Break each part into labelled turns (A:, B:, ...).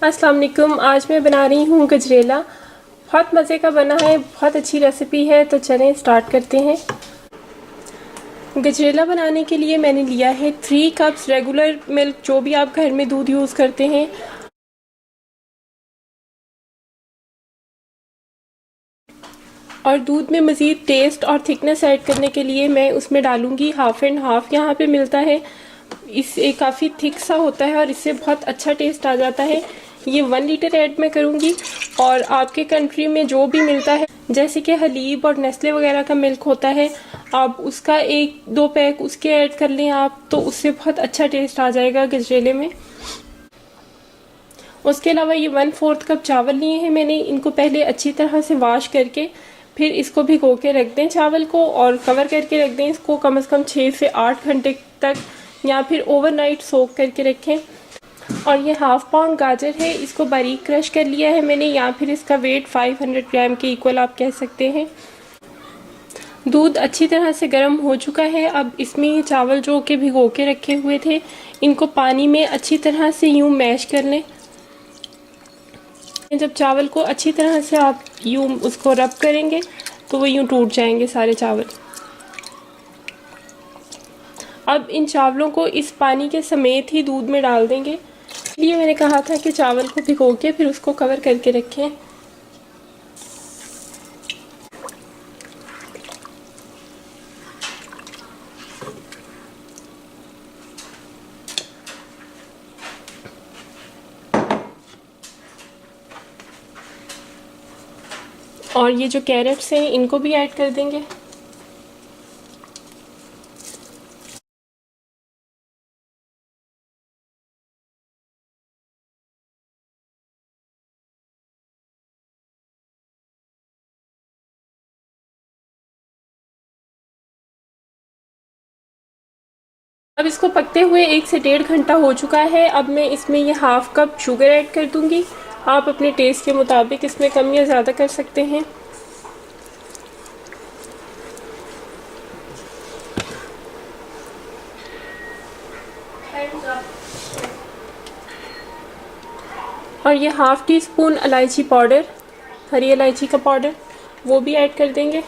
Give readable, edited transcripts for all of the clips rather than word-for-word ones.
A: अस्सलाम वालेकुम। आज मैं बना रही हूँ गजरेला। बहुत मज़े का बना है, बहुत अच्छी रेसिपी है। तो चलें स्टार्ट करते हैं। गजरेला बनाने के लिए मैंने लिया है 3 कप्स रेगुलर मिल्क, जो भी आप घर में दूध यूज़ करते हैं। और दूध में मज़ीद टेस्ट और थिकनेस ऐड करने के लिए मैं उसमें डालूँगी हाफ़ एंड हाफ़। यहाँ पे मिलता है, इससे काफ़ी थिक सा होता है और इससे बहुत अच्छा टेस्ट आ जाता है। ये 1 लीटर ऐड मैं करूँगी। और आपके कंट्री में जो भी मिलता है, जैसे कि हलीब और नेस्ले वगैरह का मिल्क होता है, आप उसका 1-2 पैक उसके ऐड कर लें आप, तो उससे बहुत अच्छा टेस्ट आ जाएगा गजरेले में। उसके अलावा ये 1/4 कप चावल लिए हैं मैंने। इनको पहले अच्छी तरह से वॉश करके फिर इसको भिगो के रख दें चावल को, और कवर करके रख दें इसको कम से कम 6 से 8 घंटे तक, या फिर ओवरनाइट सोक करके रखें। और ये हाफ पाउंड गाजर है, इसको बारीक क्रश कर लिया है मैंने, या फिर इसका वेट 500 ग्राम के इक्वल आप कह सकते हैं। दूध अच्छी तरह से गर्म हो चुका है। अब इसमें ये चावल जो के भिगो के रखे हुए थे, इनको पानी में अच्छी तरह से यूँ मैश कर लें। जब चावल को अच्छी तरह से आप यूँ उसको रब करेंगे तो वो यूँ टूट जाएंगे सारे चावल। अब इन चावलों को इस पानी के समेत ही दूध में डाल देंगे। इसलिए मैंने कहा था कि चावल को भिगो के फिर उसको कवर करके रखें। और ये जो कैरेट्स हैं इनको भी ऐड कर देंगे। अब इसको पकते हुए 1 से 1.5 घंटा हो चुका है। अब मैं इसमें ये हाफ कप शुगर ऐड कर दूंगी। आप अपने टेस्ट के मुताबिक इसमें कम या ज़्यादा कर सकते हैं। और ये हाफ टी स्पून इलायची पाउडर, हरी इलायची का पाउडर, वो भी ऐड कर देंगे।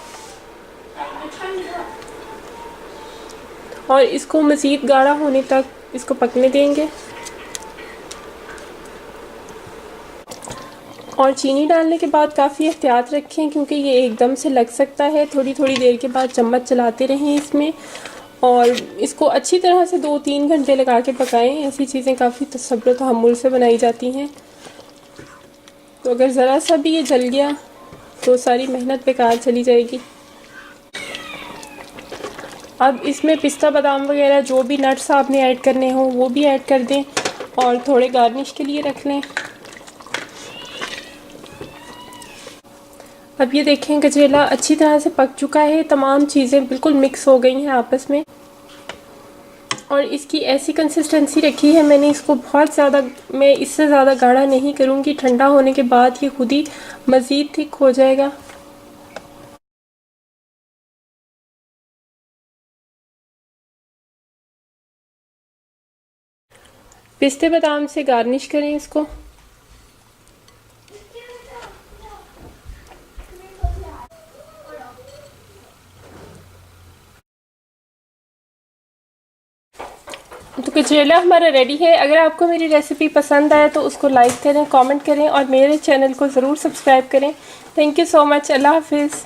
A: और इसको मज़ीद गाढ़ा होने तक इसको पकने देंगे। और चीनी डालने के बाद काफ़ी एहतियात रखें, क्योंकि ये एकदम से लग सकता है। थोड़ी थोड़ी देर के बाद चम्मच चलाते रहें इसमें, और इसको अच्छी तरह से 2-3 घंटे लगा के पकाएं। ऐसी चीज़ें काफ़ी सब्र तहम्मुल से बनाई जाती हैं। तो अगर ज़रा सा भी ये जल गया तो सारी मेहनत बेकार चली जाएगी। अब इसमें पिस्ता बादाम वगैरह जो भी नट्स आपने ऐड करने हो वो भी ऐड कर दें, और थोड़े गार्निश के लिए रख लें। अब ये देखें गजरेला अच्छी तरह से पक चुका है। तमाम चीज़ें बिल्कुल मिक्स हो गई हैं आपस में, और इसकी ऐसी कंसिस्टेंसी रखी है मैंने इसको। बहुत ज़्यादा मैं इससे ज़्यादा गाढ़ा नहीं करूँगी। ठंडा होने के बाद ये खुद ही मज़ीद थिक हो जाएगा। पिस्ते बादाम से गार्निश करें इसको। तो गजरेला हमारा रेडी है। अगर आपको मेरी रेसिपी पसंद आए तो उसको लाइक करें, कमेंट करें, और मेरे चैनल को ज़रूर सब्सक्राइब करें। Thank you so much. अल्लाह हाफिज़।